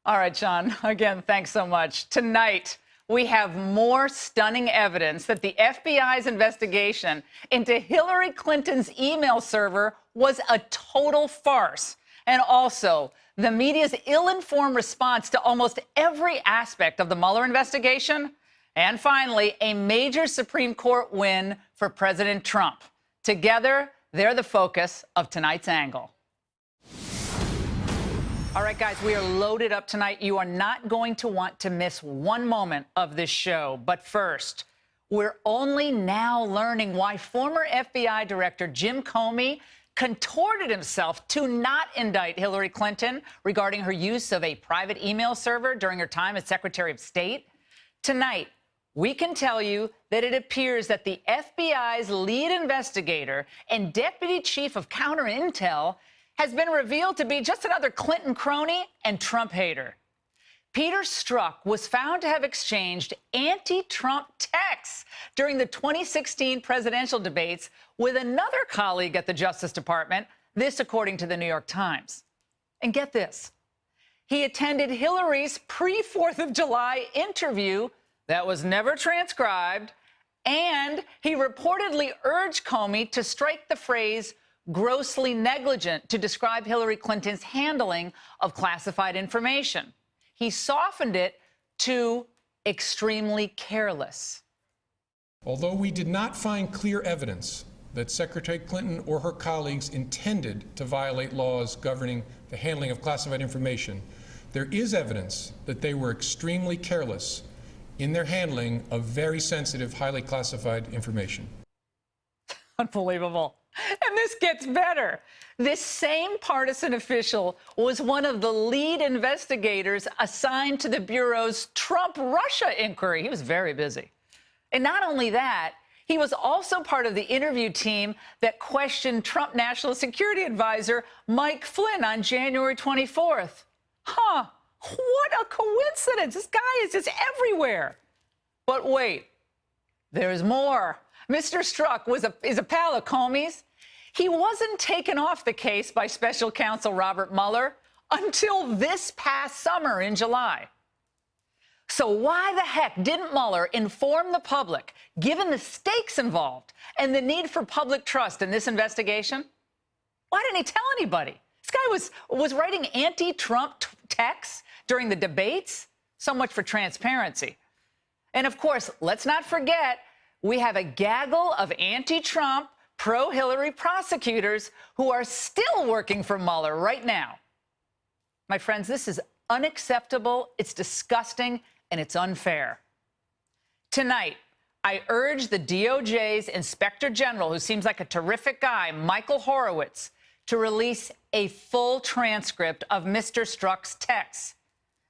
All right, Sean, again, thanks so much. Tonight, we have more stunning evidence that the FBI's investigation into Hillary Clinton's email server was a total farce. And also, the media's ill-informed response to almost every aspect of the Mueller investigation. And finally, a major Supreme Court win for President Trump. Together, they're the focus of tonight's angle. All right, guys, we are loaded up tonight. You are not going to want to miss one moment of this show. But first, we're only now learning why former FBI Director Jim Comey contorted himself to not indict Hillary Clinton regarding her use of a private email server during her time as Secretary of State. Tonight, we can tell you that it appears that the FBI's lead investigator and Deputy Chief of Counterintel has been revealed to be just another Clinton crony and Trump hater. Peter Strzok was found to have exchanged anti-Trump texts during the 2016 presidential debates with another colleague at the Justice Department, this according to the New York Times. And get this, he attended Hillary's pre-4th of July interview that was never transcribed, and he reportedly urged Comey to strike the phrase grossly negligent to describe Hillary Clinton's handling of classified information. He softened it to extremely careless. Although we did not find clear evidence that Secretary Clinton or her colleagues intended to violate laws governing the handling of classified information, there is evidence that they were extremely careless in their handling of very sensitive, highly classified information. Unbelievable. And this gets better. This same partisan official was one of the lead investigators assigned to the Bureau's Trump-Russia inquiry. He was very busy. And not only that, he was also part of the interview team that questioned Trump National Security Advisor Mike Flynn on January 24th. Huh, what a coincidence. This guy is just everywhere. But wait, there's more. Mr. Strzok is a pal of Comey's. He wasn't taken off the case by special counsel Robert Mueller until this past summer in July. So why the heck didn't Mueller inform the public, given the stakes involved and the need for public trust in this investigation? Why didn't he tell anybody? This guy was writing anti-Trump texts during the debates. So much for transparency. And of course, let's not forget, we have a gaggle of anti-Trump, pro-Hillary prosecutors who are still working for Mueller right now. My friends, this is unacceptable, it's disgusting, and it's unfair. Tonight, I urge the DOJ's Inspector General, who seems like a terrific guy, Michael Horowitz, to release a full transcript of Mr. Strzok's texts,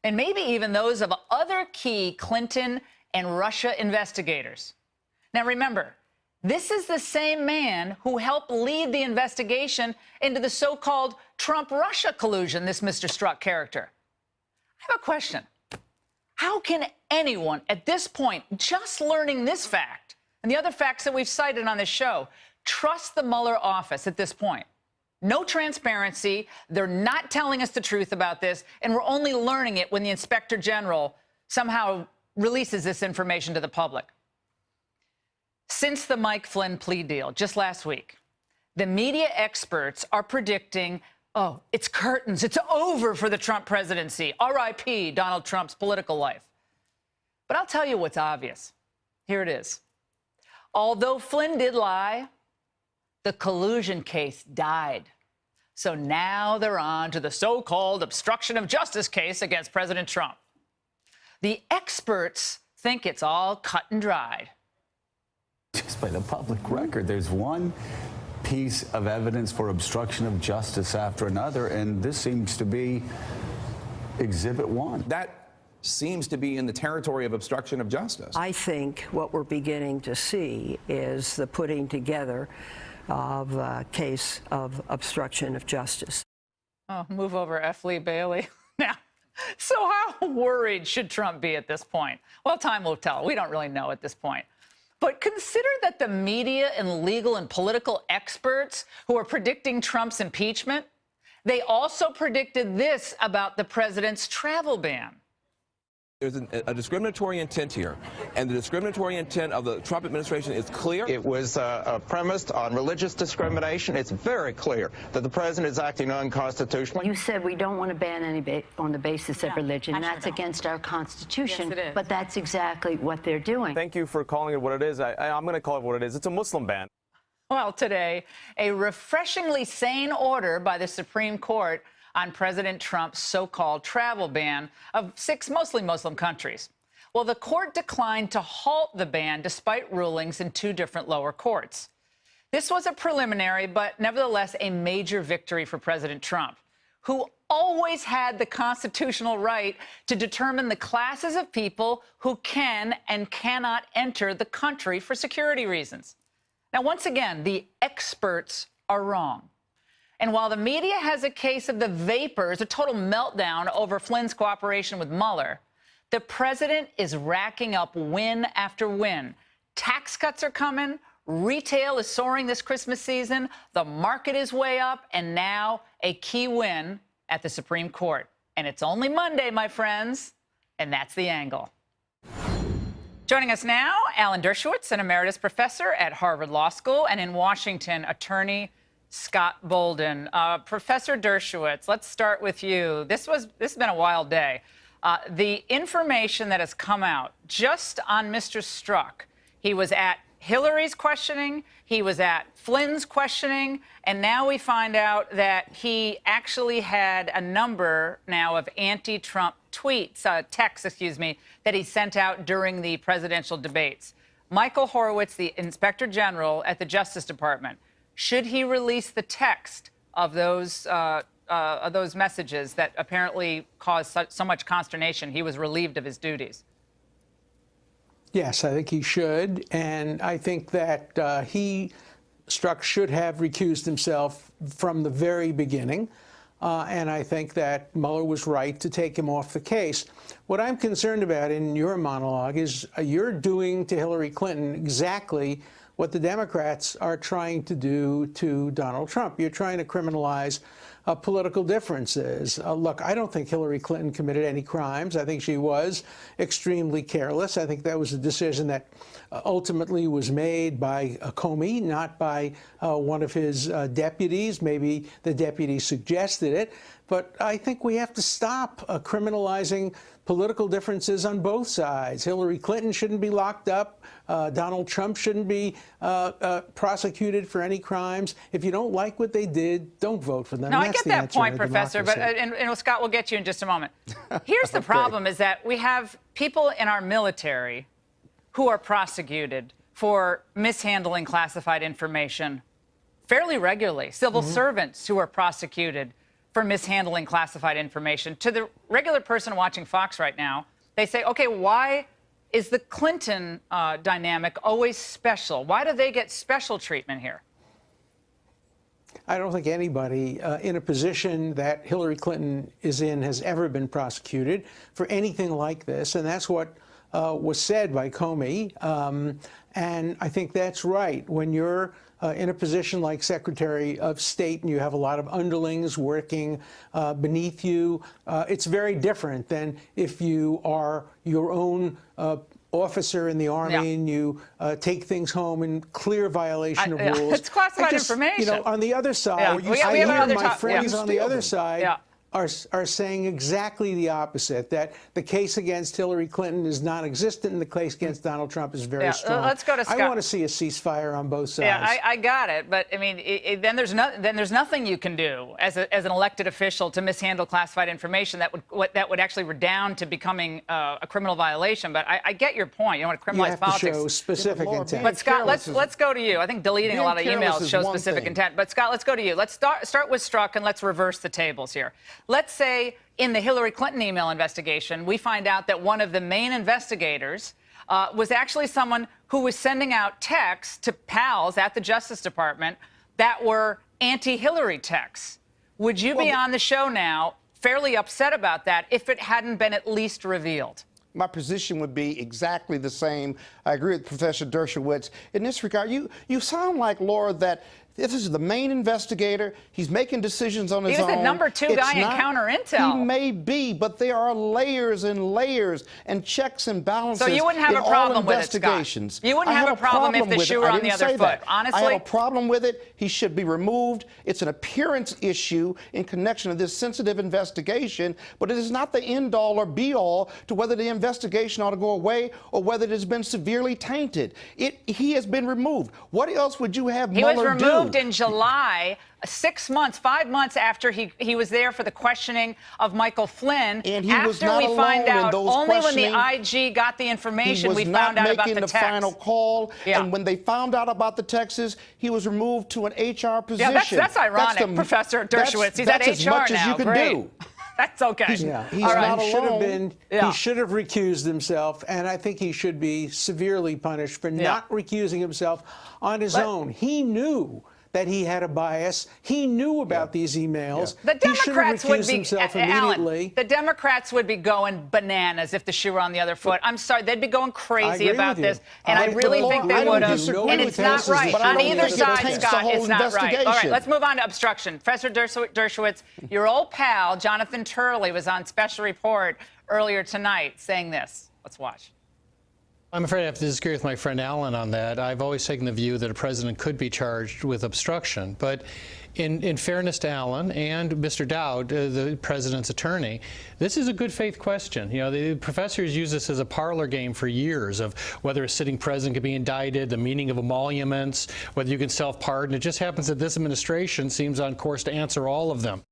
and maybe even those of other key Clinton and Russia investigators. Now, remember, this is the same man who helped lead the investigation into the so-called Trump-Russia collusion, this Mr. Strzok character. I have a question. How can anyone at this point, just learning this fact and the other facts that we've cited on this show, trust the Mueller office at this point? No transparency. They're not telling us the truth about this, and we're only learning it when the Inspector General somehow releases this information to the public. Since the Mike Flynn plea deal just last week, the media experts are predicting, oh, it's curtains, it's over for the Trump presidency, R.I.P. Donald Trump's political life. But I'll tell you what's obvious. Here it is. Although Flynn did lie, the collusion case died. So now they're on to the so-called obstruction of justice case against President Trump. The experts think it's all cut and dried. Just by the public record, there's one piece of evidence for obstruction of justice after another, and this seems to be Exhibit 1. That seems to be in the territory of obstruction of justice. I think what we're beginning to see is the putting together of a case of obstruction of justice. Oh, move over, F. Lee Bailey. Now, so how worried should Trump be at this point? Well, time will tell. We don't really know at this point. But consider that the media and legal and political experts who are predicting Trump's impeachment, They also predicted this about the president's travel ban. There's a discriminatory intent here, and the discriminatory intent of the Trump administration is clear. It was premised on religious discrimination. It's very clear that the president is acting unconstitutionally. You said we don't want to ban any on the basis of religion. That's against our Constitution. Yes, it is. But that's exactly what they're doing. Thank you for calling it what it is. I'm going to call it what it is. It's a Muslim ban. Well, today, a refreshingly sane order by the Supreme Court on President Trump's so-called travel ban of 6 mostly Muslim countries. Well, the court declined to halt the ban despite rulings in 2 different lower courts. This was a preliminary, but nevertheless a major victory for President Trump, who always had the constitutional right to determine the classes of people who can and cannot enter the country for security reasons. Now, once again, the experts are wrong. And while the media has a case of the vapors, a total meltdown over Flynn's cooperation with Mueller, the president is racking up win after win. Tax cuts are coming. Retail is soaring this Christmas season. The market is way up. And now a key win at the Supreme Court. And it's only Monday, my friends. And that's the angle. Joining us now, Alan Dershowitz, an emeritus professor at Harvard Law School, and in Washington, attorney Scott Bolden. Professor Dershowitz, let's start with you. This has been a wild day. The information that has come out just on Mr. Strzok, he was at Hillary's questioning, he was at Flynn's questioning, and now we find out that he actually had a number now of anti-Trump tweets, texts, that he sent out during the presidential debates. Michael Horowitz, the Inspector General at the Justice Department, should he release the text of those messages that apparently caused so much consternation? He was relieved of his duties. Yes, I think he should. And I think that Strzok should have recused himself from the very beginning. And I think that Mueller was right to take him off the case. What I'm concerned about in your monologue is you're doing to Hillary Clinton exactly what the Democrats are trying to do to Donald Trump. You're trying to criminalize political differences. Look, I don't think Hillary Clinton committed any crimes. I think she was extremely careless. I think that was a decision that ultimately was made by Comey, not by one of his deputies. Maybe the deputy suggested it. But I think we have to stop criminalizing political differences on both sides. Hillary Clinton shouldn't be locked up. Donald Trump shouldn't be prosecuted for any crimes. If you don't like what they did, don't vote for them. No, I get that point, Professor, but and Scott, we'll get you in just a moment. Here's the problem is that we have people in our military who are prosecuted for mishandling classified information fairly regularly. Civil servants who are prosecuted for mishandling classified information. To the regular person watching Fox right now, they say, okay, why is the Clinton dynamic always special? Why do they get special treatment here? I don't think anybody in a position that Hillary Clinton is in has ever been prosecuted for anything like this. And that's what was said by Comey. And I think that's right. When you're in a position like Secretary of State and you have a lot of underlings working beneath you, it's very different than if you are your own officer in the Army and you take things home in clear violation of rules. It's classified information. You know, on the other side, I hear my friends on the other side are saying exactly the opposite, that the case against Hillary Clinton is non-existent and the case against Donald Trump is very strong. Let's go to Scott. I want to see a ceasefire on both sides. Yeah, I got it. But, I mean, then there's nothing you can do as an elected official to mishandle classified information that would actually redound to becoming a criminal violation. But I get your point. You don't want to criminalize politics. You have to show specific intent. But, Scott, let's go to you. I think deleting a lot of emails shows specific intent. But, Scott, let's go to you. Let's start with Strzok and let's reverse the tables here. Let's say in the Hillary Clinton email investigation, we find out that one of the main investigators was actually someone who was sending out texts to pals at the Justice Department that were anti-Hillary texts. Would you be on the show now fairly upset about that if it hadn't been at least revealed? My position would be exactly the same. I agree with Professor Dershowitz. In this regard, you sound like, Laura, that This is the main investigator. He's making decisions on his own. He was the number 2 guy in counter intel. He may be, but there are layers and layers and checks and balances. So you wouldn't have in a problem all with it, investigations. Scott? You wouldn't have a problem if the shoe were on the other foot, honestly? I have a problem with it. He should be removed. It's an appearance issue in connection to this sensitive investigation, but it is not the end-all or be-all to whether the investigation ought to go away or whether it has been severely tainted. He has been removed. What else would you have Mueller do? He was removed in July, 6 months, 5 months after he was there for the questioning of Michael Flynn. And he after was not we alone find in out, those only when the questioning. IG got the information, we found out about the text. He was not making the final call. Yeah. And when they found out about the texts, he was removed to an HR position. Yeah, that's ironic, Professor Dershowitz. He's at that's HR as much now. as you can Great. do. That's okay. He's not alone. He should have recused himself, and I think he should be severely punished for not recusing himself on his own. He knew that he had a bias. He knew about these emails. The He should have Democrats would recused be, himself immediately. Alan, the Democrats would be going bananas if the shoe were on the other foot. I'm sorry, they'd be going crazy about this, and I really think they would have. And it's not right. On either side, Scott, it's not right. All right, let's move on to obstruction. Professor Dershowitz, your old pal, Jonathan Turley, was on Special Report earlier tonight saying this. Let's watch. I'm afraid I have to disagree with my friend Alan on that. I've always taken the view that a president could be charged with obstruction. But in fairness to Alan and Mr. Dowd, the president's attorney, this is a good faith question. You know, the professors use this as a parlor game for years of whether a sitting president can be indicted, the meaning of emoluments, whether you can self-pardon. It just happens that this administration seems on course to answer all of them.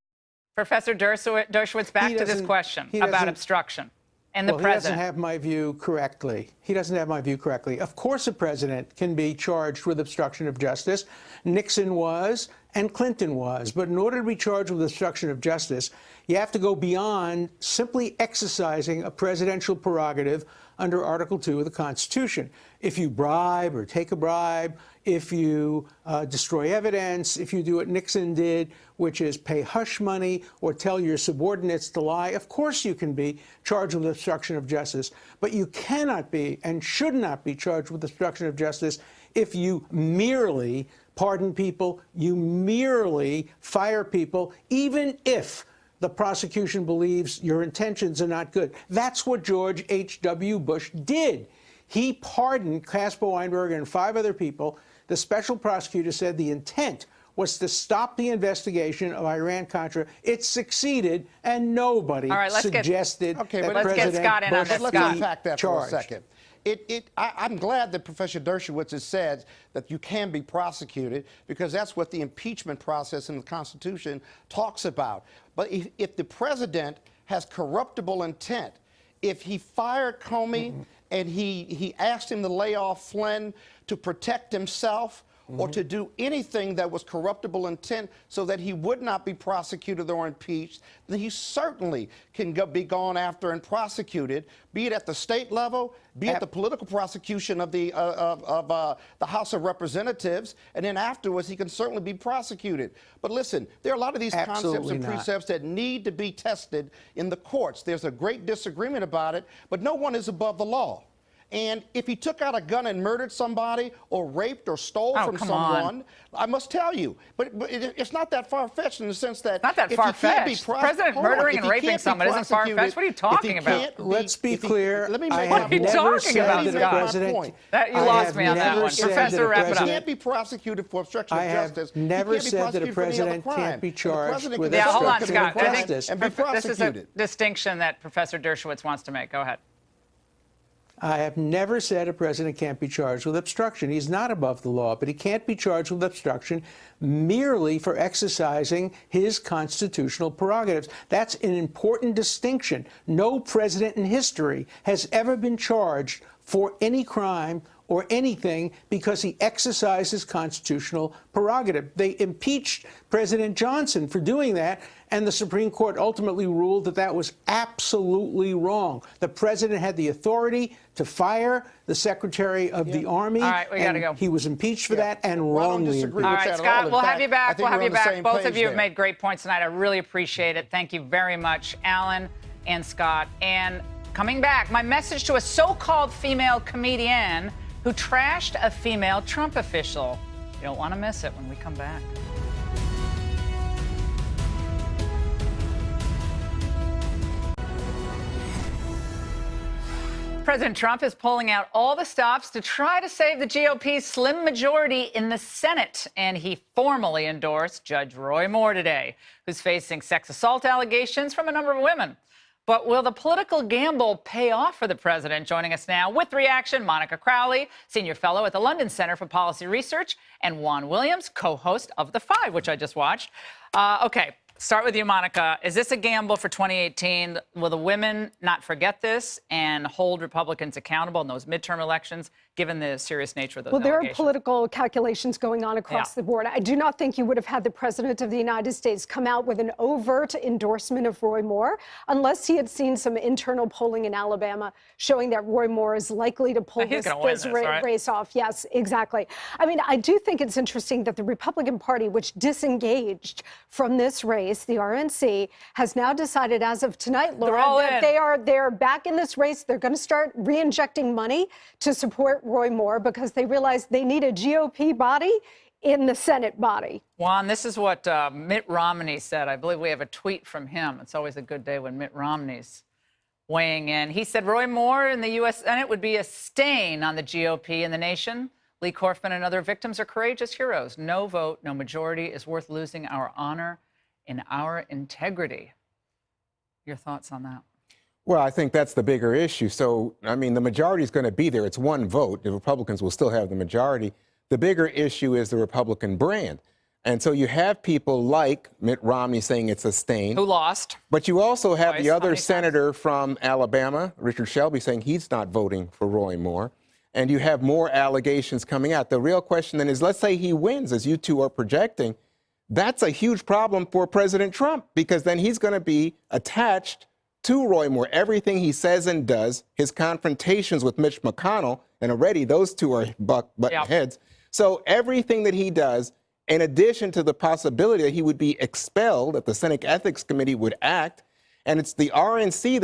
Professor Dershowitz, back to this question about obstruction. And the president. He doesn't have my view correctly. He doesn't have my view correctly. Of course, a president can be charged with obstruction of justice. Nixon was, and Clinton was. But in order to be charged with obstruction of justice, you have to go beyond simply exercising a presidential prerogative under Article 2 of the Constitution. If you bribe or take a bribe, if you destroy evidence, if you do what Nixon did, which is pay hush money or tell your subordinates to lie, of course you can be charged with obstruction of justice. But you cannot be and should not be charged with obstruction of justice if you merely pardon people, you merely fire people, even if the prosecution believes your intentions are not good. That's what George H.W. Bush did. He pardoned Caspar Weinberger and 5 other people. The special prosecutor said the intent was to stop the investigation of Iran-Contra. It succeeded, and nobody suggested that President Bush let's unpack that for a second. I'm glad that Professor Dershowitz has said that you can be prosecuted, because that's what the impeachment process in the Constitution talks about. But if the president has corruptible intent, if he fired Comey and he asked him to lay off Flynn to protect himself, or to do anything that was corruptible intent so that he would not be prosecuted or impeached, then he certainly can be gone after and prosecuted, be it at the state level, be it the political prosecution of the House of Representatives, and then afterwards he can certainly be prosecuted. But listen, there are a lot of these concepts and precepts that need to be tested in the courts. There's a great disagreement about it, but no one is above the law. And if he took out a gun and murdered somebody or raped or stole from someone, I must tell you, but it's not that far-fetched in the sense that not that far-fetched. President murdering and raping someone isn't far-fetched. What are you talking about? Let's be clear. What are you talking about, Scott? You lost me on that one. Professor, wrap it up. He can't be prosecuted for obstruction of justice. I have never said that a president can't be charged with hold on, obstruction of Scott. justice. And be prosecuted. This is a distinction that Professor Dershowitz wants to make. Go ahead. I have never said a president can't be charged with obstruction. He's not above the law, but he can't be charged with obstruction merely for exercising his constitutional prerogatives. That's an important distinction. No president in history has ever been charged for any crime or anything because he exercised his constitutional prerogative. They impeached President Johnson for doing that, and the Supreme Court ultimately ruled that that was absolutely wrong. The president had the authority to fire the Secretary of the Army. All right, we got to go. He was impeached for that and wrongly impeached. All right, Scott, we'll have you back. We'll have you back. Both of you have made great points tonight. I really appreciate it. Thank you very much, Alan and Scott. And coming back, my message to a so-called female comedian who trashed a female Trump official. You don't want to miss it when we come back. President Trump is pulling out all the stops to try to save the GOP's slim majority in the Senate. And he formally endorsed Judge Roy Moore today, who's facing sex assault allegations from a number of women. But will the political gamble pay off for the president? Joining us now with reaction, Monica Crowley, senior fellow at the London Center for Policy Research, and Juan Williams, co-host of The Five, which I just watched. Okay. Start with you, Monica. Is this a gamble for 2018? Will the women not forget this and hold Republicans accountable in those midterm elections, given the serious nature of those allegations? Well, there are political calculations going on across the board. I do not think you would have had the President of the United States come out with an overt endorsement of Roy Moore unless he had seen some internal polling in Alabama showing that Roy Moore is likely to pull this race off. Yes, exactly. I mean, I do think it's interesting that the Republican Party, which disengaged from this race, the RNC, has now decided as of tonight, Laura, that they're back in this race. They're going to start re-injecting money to support Roy Moore because they realize they need a GOP body in the Senate body. Juan, this is what Mitt Romney said. I believe we have a tweet from him. It's always a good day when Mitt Romney's weighing in. He said Roy Moore in the U.S. Senate would be a stain on the GOP and the nation. Lee Corfman and other victims are courageous heroes. No vote, no majority is worth losing our honor and our integrity. Your thoughts on that? Well, I think that's the bigger issue. So, I mean, the majority is going to be there. It's one vote. The Republicans will still have the majority. The bigger issue is the Republican brand. And so you have people like Mitt Romney saying it's a stain. Who lost. But you also have the other senator from Alabama, Richard Shelby, saying he's not voting for Roy Moore. And you have more allegations coming out. The real question then is, let's say he wins, as you two are projecting. That's a huge problem for President Trump, because then he's going to be attached to Roy Moore. Everything he says and does, his confrontations with Mitch McConnell, and already those two are button heads. So everything that he does, in addition to the possibility that he would be expelled, that the Senate Ethics Committee would act, and it's the RNC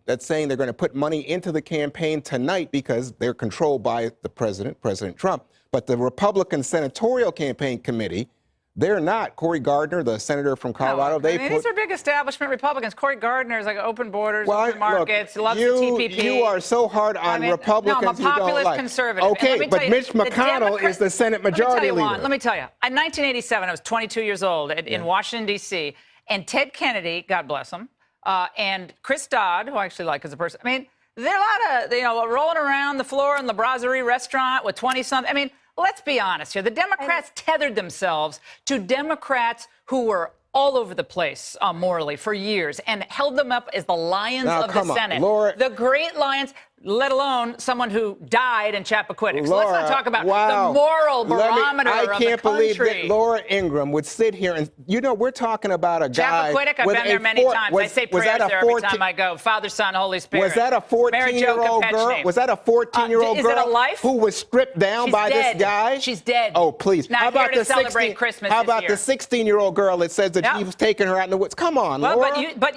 that's saying they're going to put money into the campaign tonight because they're controlled by the president, President Trump. But the Republican Senatorial Campaign Committee, they're not. Cory Gardner, the senator from Colorado, these are big establishment Republicans. Cory Gardner is like open borders, open markets, loves the TPP. You are so hard on Republicans. No, I'm a populist conservative. Okay, but Mitch McConnell is the Senate majority leader. Let me tell you. In 1987, I was 22 years old in Washington, D.C., and Ted Kennedy, God bless him, and Chris Dodd, who I actually like as a person. I mean, there are a lot of, rolling around the floor in the Brasserie restaurant with 20-something. I mean, let's be honest here. The Democrats tethered themselves to Democrats who were all over the place morally for years and held them up as the lions of the Senate. The great lions, let alone someone who died in Chappaquiddick. So let's not talk about the moral barometer of the country. I can't believe that Laura Ingraham would sit here and, we're talking about a guy. Chappaquiddick, I've been there many times. I say prayers there every time I go. Father, Son, Holy Spirit. Was that a 14-year-old girl? Was that a 14-year-old girl? Is it a life? Who was stripped down by this guy? She's dead. Oh, please. Not here to celebrate Christmas How about the 16-year-old girl that says that he was taking her out in the woods? Come on, Laura. But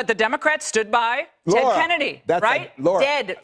the Democrats stood by Ted Kennedy, right? Dead.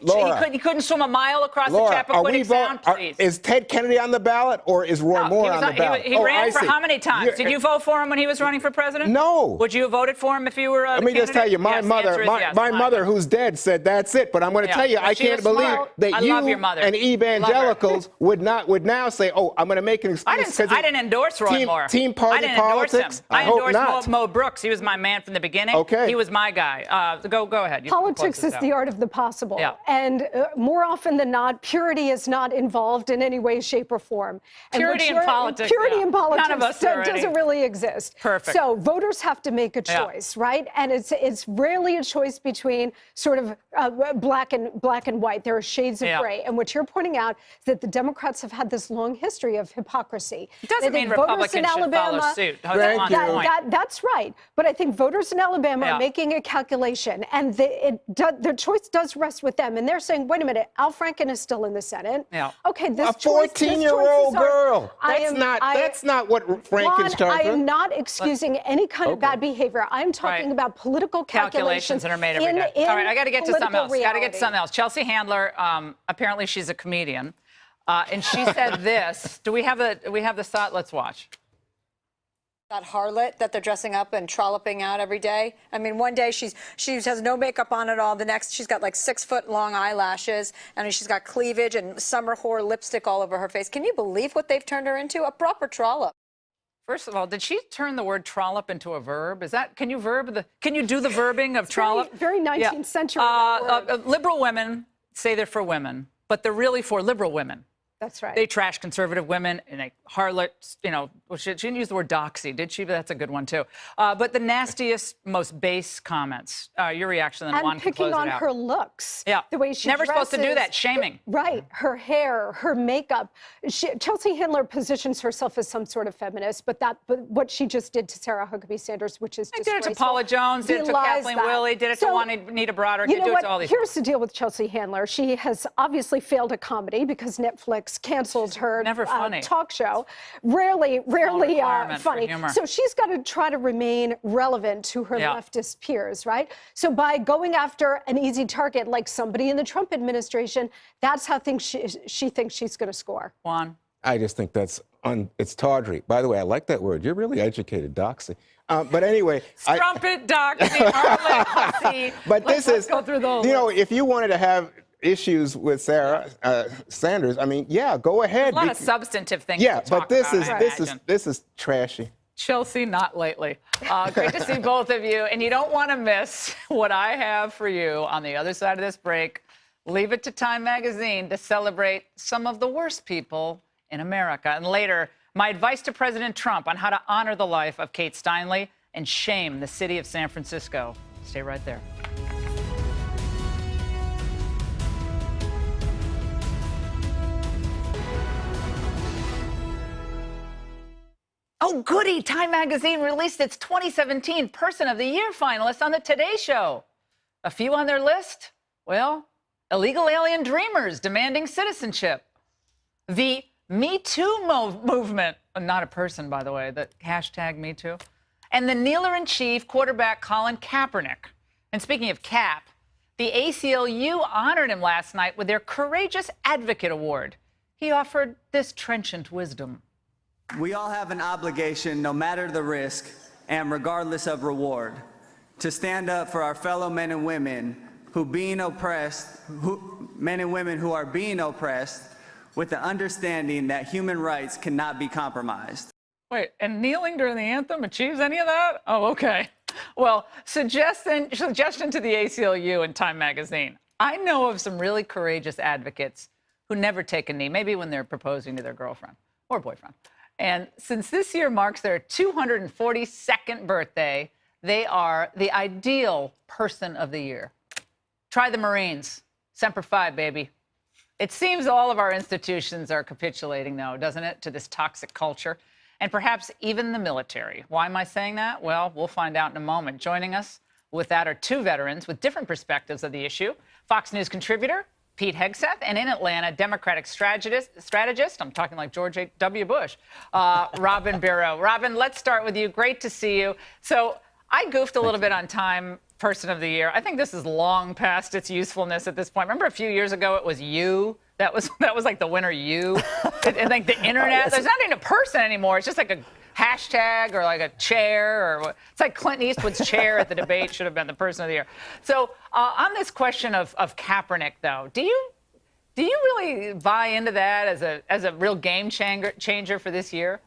He couldn't swim a mile across the Chappaquiddick Sound, please. Is Ted Kennedy on the ballot, or is Roy Moore on the ballot? He ran for how many times? Did you vote for him when he was running for president? No. Would you have voted for him if you were Let me just tell you, my mother, who's dead, said that's it. But I'm going to tell you, I can't believe that you and evangelicals would now say, oh, I'm going to make an excuse. I didn't endorse Roy Moore. Team party politics? I endorsed Mo Brooks. He was my man from the beginning. Okay. He was my guy. Go ahead. Politics is the art of the possible. Yeah. And more often than not, purity is not involved in any way, shape, or form. Purity in politics. Purity in politics None of us doesn't really exist. Perfect. So voters have to make a choice, right? And it's rarely a choice between sort of black and white. There are shades of gray. And what you're pointing out is that the Democrats have had this long history of hypocrisy. It doesn't mean Republicans should follow suit. That's right. But I think voters in Alabama are making a calculation, and their choice does rest with them. And they're saying, wait a minute, Al Franken is still in the Senate. Yeah. Okay, this a 14-year-old girl. That's not what Franken's charged. I am not excusing any kind of bad behavior. I'm talking about political calculations that are made every day. All right, I got to get to something else. Chelsea Handler, apparently she's a comedian. And she said this. Do we have the thought? Let's watch. That harlot that they're dressing up and trolloping out every day. I mean, one day she has no makeup on at all. The next, she's got like 6-foot long eyelashes, and she's got cleavage and summer whore lipstick all over her face. Can you believe what they've turned her into? A proper trollop. First of all, did she turn the word trollop into a verb? Can you do the verbing of trollop? Very 19th century. Liberal women say they're for women, but they're really for liberal women. That's right. They trash conservative women and they harlots, she didn't use the word doxy, did she? But that's a good one, too. But the nastiest, most base comments. Your reaction, then Juan can close it out. And picking on her looks. Yeah. The way she Never dresses, supposed to do that. Shaming. Right. Her hair, her makeup. Chelsea Handler positions herself as some sort of feminist, but what she just did to Sarah Huckabee Sanders, which is disgraceful. Did it to Paula Jones, did it to Kathleen Willey, did it to Juanita Broderick, did it to all these Here's the deal with Chelsea Handler. She has obviously failed at comedy because Netflix canceled her talk show. Rarely funny. So she's got to try to remain relevant to her leftist peers, right? So by going after an easy target like somebody in the Trump administration, that's how she thinks she's going to score. Juan? I just think it's tawdry. By the way, I like that word. You're really educated, doxy. But anyway, strumpet, doxy, harlot, hussy. But let's go through the whole list. If you wanted to have issues with Sarah Sanders, I mean, yeah, go ahead. A lot of substantive things. Yeah, to talk but this about, this is trashy. Chelsea, not lately. Great to see both of you, and you don't want to miss what I have for you on the other side of this break. Leave it to Time Magazine to celebrate some of the worst people in America, and later, my advice to President Trump on how to honor the life of Kate Steinle and shame the city of San Francisco. Stay right there. Oh, goody! Time Magazine released its 2017 Person of the Year finalists on the Today Show. A few on their list? Well, illegal alien dreamers demanding citizenship. The Me Too movement, not a person, by the way, the hashtag Me Too. And the kneeler-in-chief quarterback Colin Kaepernick. And speaking of Cap, the ACLU honored him last night with their Courageous Advocate Award. He offered this trenchant wisdom. We all have an obligation, no matter the risk and regardless of reward, to stand up for our fellow men and women who are being oppressed, with the understanding that human rights cannot be compromised. Wait, and kneeling during the anthem achieves any of that? Oh, okay. Well, suggestion to the ACLU and Time Magazine. I know of some really courageous advocates who never take a knee, maybe when they're proposing to their girlfriend or boyfriend. And since this year marks their 242nd birthday, they are the ideal Person of the Year. Try the Marines. Semper Fi, baby. It seems all of our institutions are capitulating, though, doesn't it, to this toxic culture, and perhaps even the military. Why am I saying that? Well, we'll find out in a moment. Joining us with that are two veterans with different perspectives of the issue. Fox News contributor Pete Hegseth, and in Atlanta, Democratic strategist, I'm talking like George W. Bush, Robin Bureau. Robin, let's start with you. Great to see you. So I goofed a little bit on Time Person of the Year. I think this is long past its usefulness at this point. Remember a few years ago it was you? That was like the winner, you. And like the internet, there's not even a person anymore. It's just like a hashtag or like a chair, or it's like Clint Eastwood's chair at the debate should have been the Person of the Year. So on this question of Kaepernick, though, do you really buy into that as a real game changer for this year?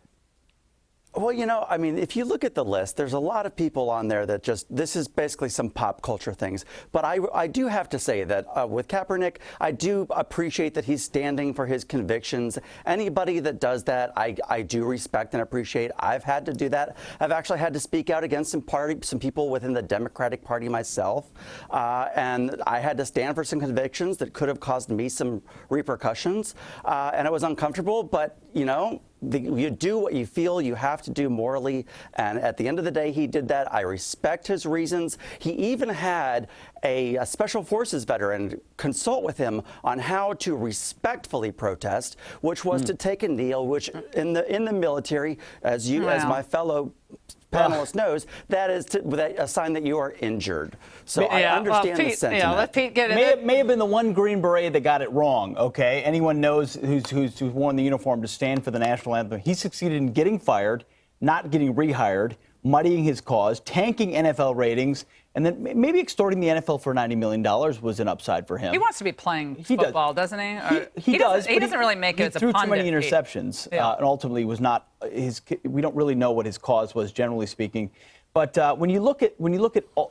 Well, I mean, if you look at the list, there's a lot of people on there that this is basically some pop culture things. But I do have to say that with Kaepernick, I do appreciate that he's standing for his convictions. Anybody that does that, I do respect and appreciate. I've had to do that. I've actually had to speak out against some people within the Democratic Party myself. And I had to stand for some convictions that could have caused me some repercussions. And it was uncomfortable, but, you do what you feel you have to do morally, and at the end of the day, he did that. I respect his reasons. He even had a special forces veteran consult with him on how to respectfully protest, which was to take a kneel, which in the military, as my fellow panelist knows, that is a sign that you are injured. So I understand the sentiment. Yeah, let Pete get in it. May have been the one Green Beret that got it wrong, okay? Anyone knows who's worn the uniform to stand for the national anthem. He succeeded in getting fired, not getting rehired, muddying his cause, tanking NFL ratings, and then maybe extorting the NFL for $90 million was an upside for him. He wants to be playing football, doesn't he? He does. He doesn't really make it as a pundit. He threw too many Pete. interceptions, and ultimately was not his. We don't really know what his cause was, generally speaking. But when you look at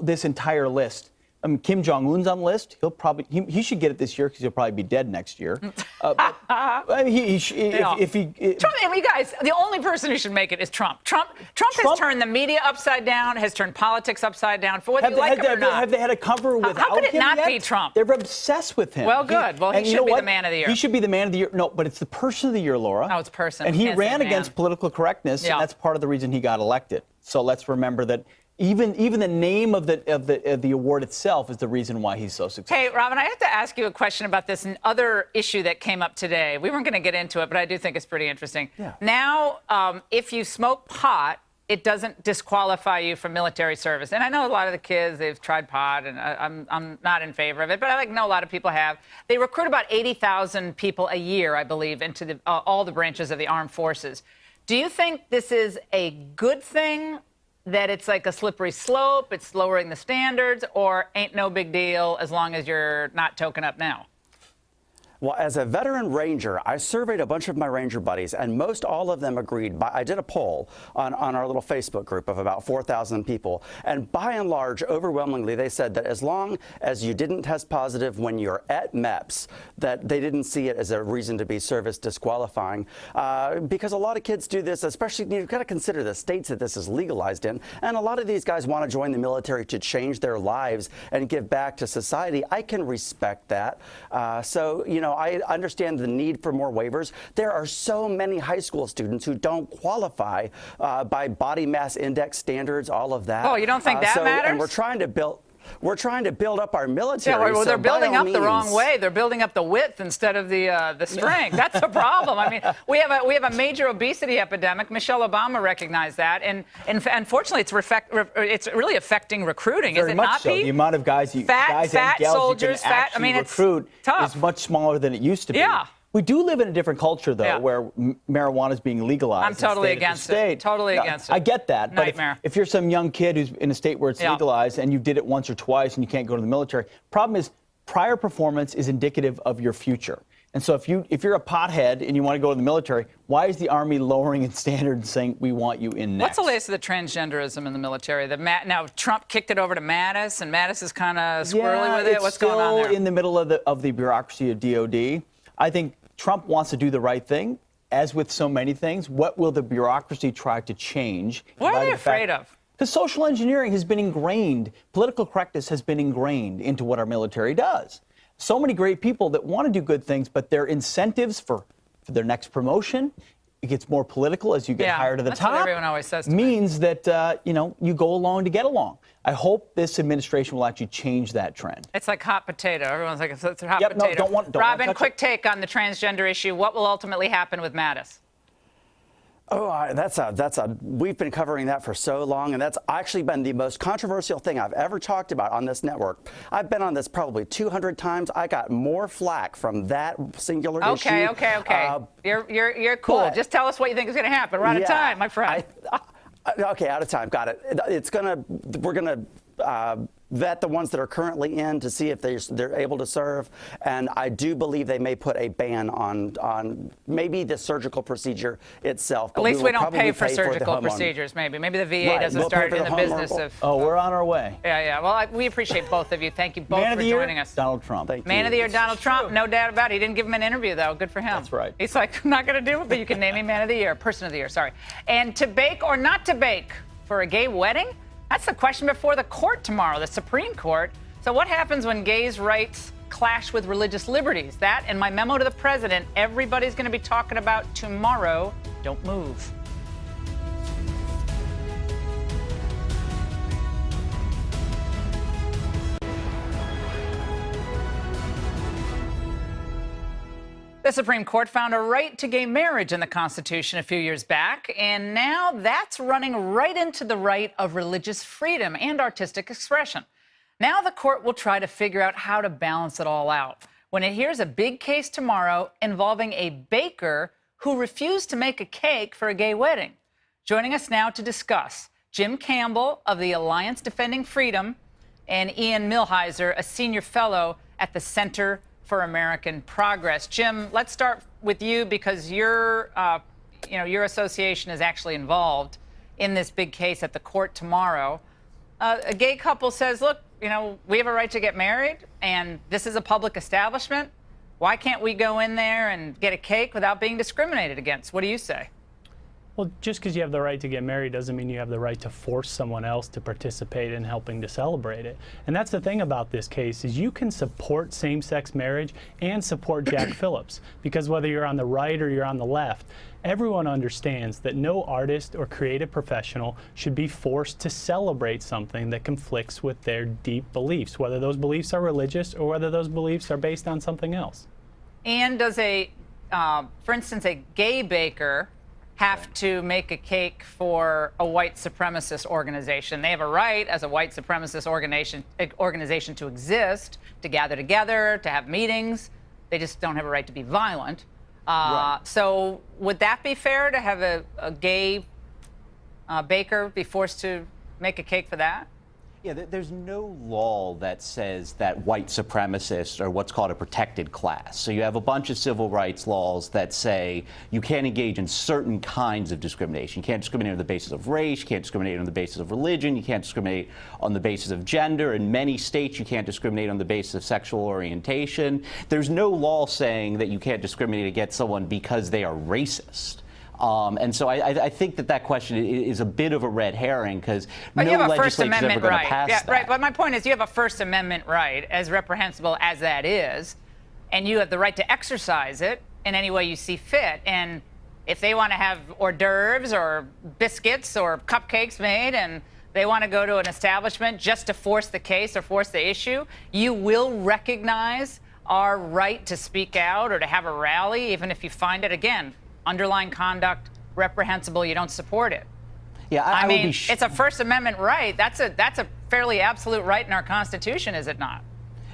this entire list, I mean, Kim Jong-un's on the list. He'll probably he should get it this year because he'll probably be dead next year. I mean, if he Trump, I mean, you guys, the only person who should make it is Trump. Trump has turned the media upside down, has turned politics upside down. For whether you like him or not, have they had a cover without him? How could it not yet? Be Trump? They're obsessed with him. Well, good. Well, he should be the man of the year. He should be the man of the year. No, but it's the person of the year, Laura. No, it's person. And he ran against political correctness, and that's part of the reason he got elected. So let's remember that. Even the name of the award itself is the reason why he's so successful. Hey, Robin, I have to ask you a question about this other issue that came up today. We weren't going to get into it, but I do think it's pretty interesting. Yeah. Now, if you smoke pot, it doesn't disqualify you from military service. And I know a lot of the kids, they've tried pot, and I'm not in favor of it, but I know a lot of people have. They recruit about 80,000 people a year, I believe, into all the branches of the armed forces. Do you think this is a good thing? That it's like a slippery slope, it's lowering the standards, or ain't no big deal as long as you're not token up now? Well, as a veteran Ranger, I surveyed a bunch of my Ranger buddies, and most all of them agreed. I did a poll on our little Facebook group of about 4,000 people, and by and large, overwhelmingly, they said that as long as you didn't test positive when you're at MEPS, that they didn't see it as a reason to be service disqualifying. Because a lot of kids do this, especially, you've got to consider the states that this is legalized in, and a lot of these guys want to join the military to change their lives and give back to society. I can respect that. So, you know, I understand the need for more waivers. There are so many high school students who don't qualify by body mass index standards, all of that. Oh, you don't think that matters? And we're trying to build up our military. Yeah, well, they're building up the wrong means. way. They're building up the width instead of the strength. That's a problem. I mean, we have a major obesity epidemic. Michelle Obama recognized that, and unfortunately, it's really affecting recruiting. Very is it much not, so. Pete? The amount of guys and gals soldiers, you can actually recruit is much smaller than it used to be. Yeah. We do live in a different culture, though, where marijuana is being legalized. I'm totally against it. Totally against it. I get that. Nightmare. But if you're some young kid who's in a state where it's legalized and you did it once or twice and you can't go to the military, problem is prior performance is indicative of your future. And so if you're a pothead and you want to go to the military, why is the Army lowering its standards and saying we want you in next? What's the latest of the transgenderism in the military? Now Trump kicked it over to Mattis, and Mattis is kind of squirrely with it. What's going on there? It's still in the middle of the bureaucracy of DOD. I think Trump wants to do the right thing. As with so many things, what will the bureaucracy try to change? What are they afraid of? Because social engineering has been ingrained, political correctness has been ingrained into what our military does. So many great people that want to do good things, but their incentives for their next promotion, it gets more political as you get higher to the that's top. What everyone always says to means that you go along to get along. I hope this administration will actually change that trend. It's like hot potato. Everyone's like, it's a hot Yep, no, potato. don't Robin, touch quick it. take on the transgender issue. What will ultimately happen with Mattis? Oh, we've been covering that for so long, and that's actually been the most controversial thing I've ever talked about on this network. I've been on this probably 200 times. I got more flack from that singular issue. Okay. You're cool. but- Just tell us what you think is going to happen. We're out of time, my friend. Okay, out of time. Got it. We're gonna vet the ones that are currently in to see if they're able to serve, and I do believe they may put a ban on maybe the surgical procedure itself. At least we don't pay for surgical procedures. Maybe the VA doesn't start in the business of. Oh, we're on our way. Yeah. Well, we appreciate both of you. Thank you both Man of for the year, joining us. Donald Trump. Man of the year, Donald Trump. No doubt about it. He didn't give him an interview, though. Good for him. That's right. He's like, I'm not going to do it, but you can name me Man of the Year, Person of the Year, sorry. And to bake or not to bake for a gay wedding? That's the question before the court tomorrow, the Supreme Court. So what happens when gays' rights clash with religious liberties? That and my memo to the president, everybody's going to be talking about tomorrow. Don't move. The Supreme Court found a right to gay marriage in the Constitution a few years back, and now that's running right into the right of religious freedom and artistic expression. Now the court will try to figure out how to balance it all out when it hears a big case tomorrow involving a baker who refused to make a cake for a gay wedding. Joining us now to discuss, Jim Campbell of the Alliance Defending Freedom and Ian Millhiser, a senior fellow at the Center for American Progress. Jim, let's start with you because your association is actually involved in this big case at the court tomorrow. A gay couple says, look, we have a right to get married, and this is a public establishment. Why can't we go in there and get a cake without being discriminated against? What do you say? Well, just because you have the right to get married doesn't mean you have the right to force someone else to participate in helping to celebrate it. And that's the thing about this case is you can support same-sex marriage and support Jack Phillips, because whether you're on the right or you're on the left, everyone understands that no artist or creative professional should be forced to celebrate something that conflicts with their deep beliefs, whether those beliefs are religious or whether those beliefs are based on something else. And does for instance, a gay baker have to make a cake for a white supremacist organization? They have a right as a white supremacist organization to exist, to gather together, to have meetings. They just don't have a right to be violent. Right. So would that be fair to have a gay baker be forced to make a cake for that? Yeah, there's no law that says that white supremacists are what's called a protected class. So you have a bunch of civil rights laws that say you can't engage in certain kinds of discrimination. You can't discriminate on the basis of race, you can't discriminate on the basis of religion, you can't discriminate on the basis of gender. In many states, you can't discriminate on the basis of sexual orientation. There's no law saying that you can't discriminate against someone because they are racist. And so I think that question is a bit of a red herring because no legislature is ever going to pass that. Right, but my point is you have a First Amendment right, as reprehensible as that is, and you have the right to exercise it in any way you see fit. And if they want to have hors d'oeuvres or biscuits or cupcakes made and they want to go to an establishment just to force the case or force the issue, you will recognize our right to speak out or to have a rally, even if you find it, again, underlying conduct, reprehensible, you don't support it. Yeah, I mean, it's a First Amendment right. That's a fairly absolute right in our Constitution, is it not?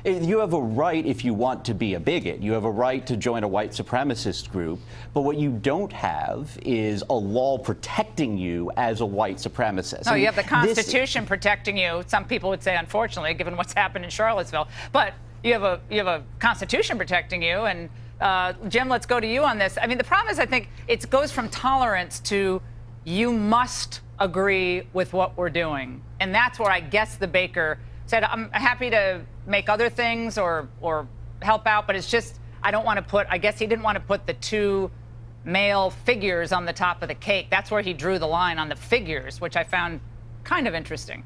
You have a right if you want to be a bigot. You have a right to join a white supremacist group. But what you don't have is a law protecting you as a white supremacist. No, you have the Constitution protecting you. Some people would say, unfortunately, given what's happened in Charlottesville. But you have a Constitution protecting you. And Jim, let's go to you on this. I mean, the problem is I think it goes from tolerance to you must agree with what we're doing. And that's where I guess the baker said, I'm happy to make other things or help out, but it's just, I don't want to put, I guess he didn't want to put the two male figures on the top of the cake. That's where he drew the line on the figures, which I found kind of interesting.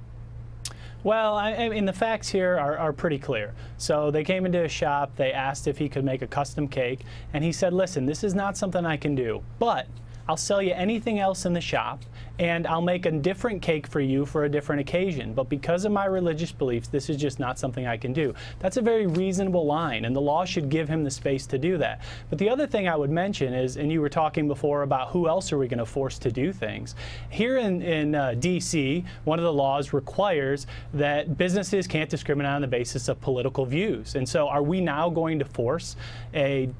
Well, I mean, the facts here are pretty clear. So they came into a shop, they asked if he could make a custom cake, and he said, listen, this is not something I can do, but I'll sell you anything else in the shop, and I'll make a different cake for you for a different occasion. But because of my religious beliefs, this is just not something I can do. That's a very reasonable line, and the law should give him the space to do that. But the other thing I would mention is, and you were talking before about who else are we going to force to do things. Here in D.C., one of the laws requires that businesses can't discriminate on the basis of political views. And so are we now going to force a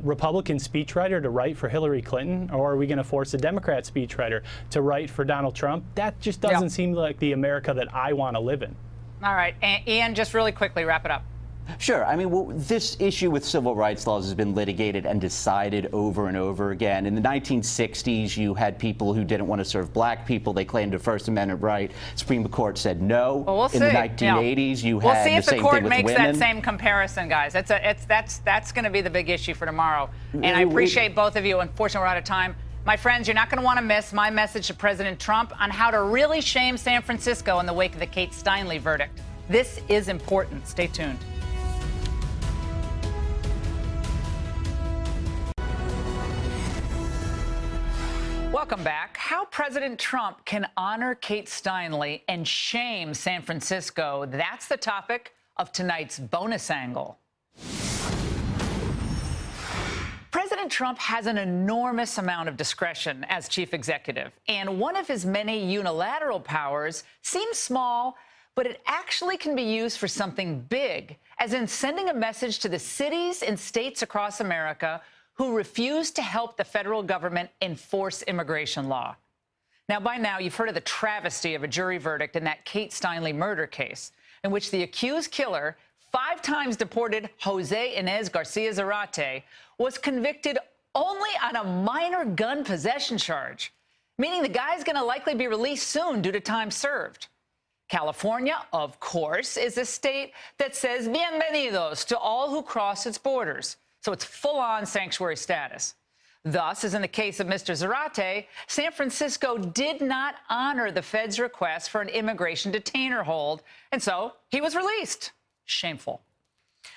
Republican speechwriter to write for Hillary Clinton, or are we going to force a Democrat speechwriter to write for Donald Trump? That just doesn't seem like the America that I want to live in. All right. And Ian, just really quickly, wrap it up. Sure. I mean, well, this issue with civil rights laws has been litigated and decided over and over again. In the 1960s, you had people who didn't want to serve black people. They claimed a First Amendment right. Supreme Court said no. Well, we'll see. In the 1980s, you we'll had see if the same the court thing with makes women. that same comparison, guys. That's going to be the big issue for tomorrow. And I appreciate both of you. Unfortunately, we're out of time. My friends, you're not going to want to miss my message to President Trump on how to really shame San Francisco in the wake of the Kate Steinle verdict. This is important. Stay tuned. Welcome back. How President Trump can honor Kate Steinle and shame San Francisco. That's the topic of tonight's bonus angle. President Trump has an enormous amount of discretion as chief executive, and one of his many unilateral powers seems small, but it actually can be used for something big, as in sending a message to the cities and states across America who refuse to help the federal government enforce immigration law. Now, by now, you've heard of the travesty of a jury verdict in that Kate Steinle murder case, in which the accused killer, 5 times deported Jose Inez Garcia Zarate, was convicted only on a minor gun possession charge, meaning the guy's going to likely be released soon due to time served. California, of course, is a state that says bienvenidos to all who cross its borders, so it's full-on sanctuary status. Thus, as in the case of Mr. Zarate, San Francisco did not honor the Fed's request for an immigration detainer hold, and so he was released. Shameful.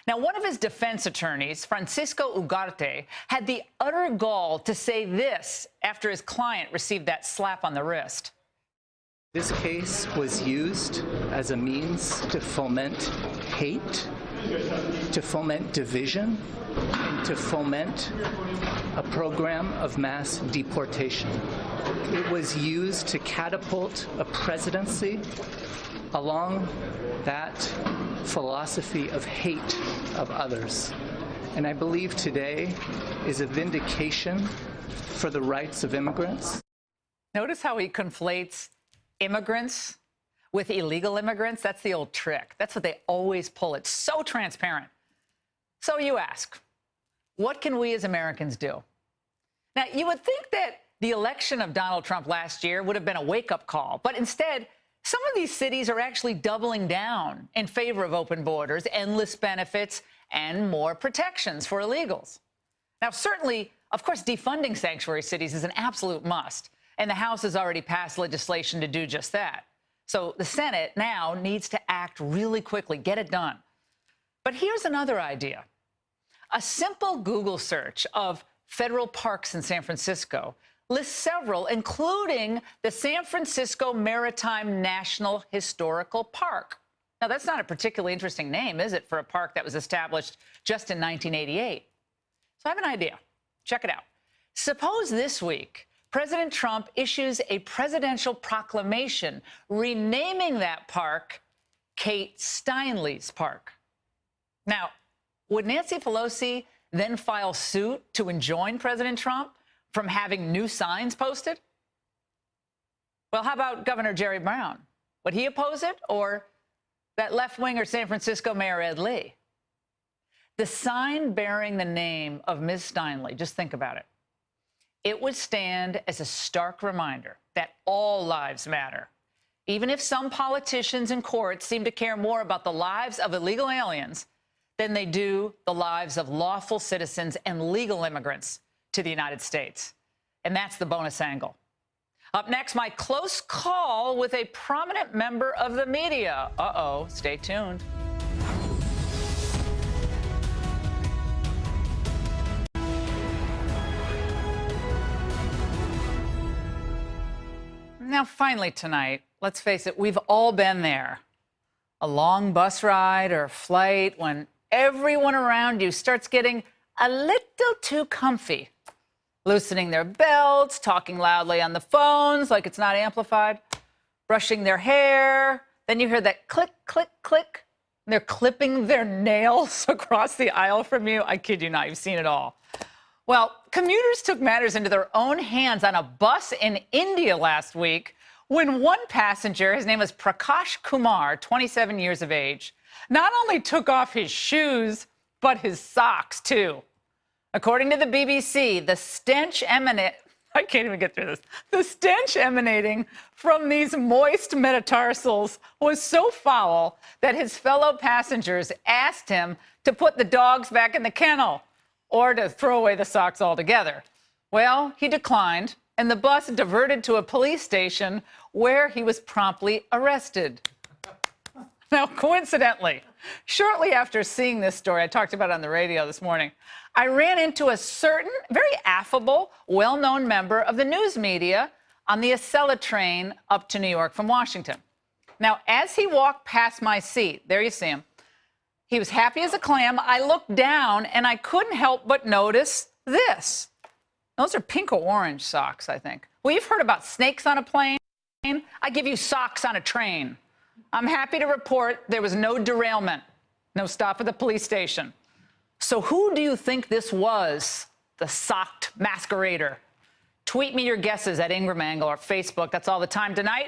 Now, one of his defense attorneys, Francisco Ugarte, had the utter gall to say this after his client received that slap on the wrist. This case was used as a means to foment hate, to foment division, and to foment a program of mass deportation. It was used to catapult a presidency along that philosophy of hate of others. And I believe today is a vindication for the rights of immigrants. Notice how he conflates immigrants with illegal immigrants. That's the old trick. That's what they always pull. It's so transparent. So you ask, what can we as Americans do? Now, you would think that the election of Donald Trump last year would have been a wake-up call, but instead, some of these cities are actually doubling down in favor of open borders, endless benefits, and more protections for illegals. Now, certainly, of course, defunding sanctuary cities is an absolute must, and the House has already passed legislation to do just that. So the Senate now needs to act really quickly, get it done. But here's another idea. A simple Google search of federal parks in San Francisco lists several, including the San Francisco Maritime National Historical Park. Now, that's not a particularly interesting name, is it, for a park that was established just in 1988? So I have an idea. Check it out. Suppose this week President Trump issues a presidential proclamation renaming that park Kate Steinle's Park. Now, would Nancy Pelosi then file suit to enjoin President Trump from having new signs posted? Well, how about Governor Jerry Brown? Would he oppose it, or that left-winger San Francisco Mayor Ed Lee? The sign bearing the name of Ms. Steinle, just think about it. It would stand as a stark reminder that all lives matter, even if some politicians and courts seem to care more about the lives of illegal aliens than they do the lives of lawful citizens and legal immigrants to the United States. And that's the bonus angle. Up next, my close call with a prominent member of the media. Uh-oh, stay tuned. Now, finally tonight, let's face it, we've all been there. A long bus ride or flight when everyone around you starts getting a little too comfy, loosening their belts, talking loudly on the phones like it's not amplified, brushing their hair. Then you hear that click, click, click. They're clipping their nails across the aisle from you. I kid you not, you've seen it all. Well, commuters took matters into their own hands on a bus in India last week when one passenger, his name was Prakash Kumar, 27 years of age, not only took off his shoes, but his socks, too. According to the BBC, the stench emanating from these moist metatarsals was so foul that his fellow passengers asked him to put the dogs back in the kennel or to throw away the socks altogether. Well, he declined, and the bus diverted to a police station where he was promptly arrested. Now, coincidentally, shortly after seeing this story, I talked about it on the radio this morning, I ran into a certain, very affable, well-known member of the news media on the Acela train up to New York from Washington. Now, as he walked past my seat, there you see him, he was happy as a clam. I looked down, and I couldn't help but notice this. Those are pink or orange socks, I think. Well, you've heard about snakes on a plane. I give you socks on a train. I'm happy to report there was no derailment, no stop at the police station. So who do you think this was, the socked masquerader? Tweet me your guesses at Ingraham Angle or Facebook. That's all the time tonight.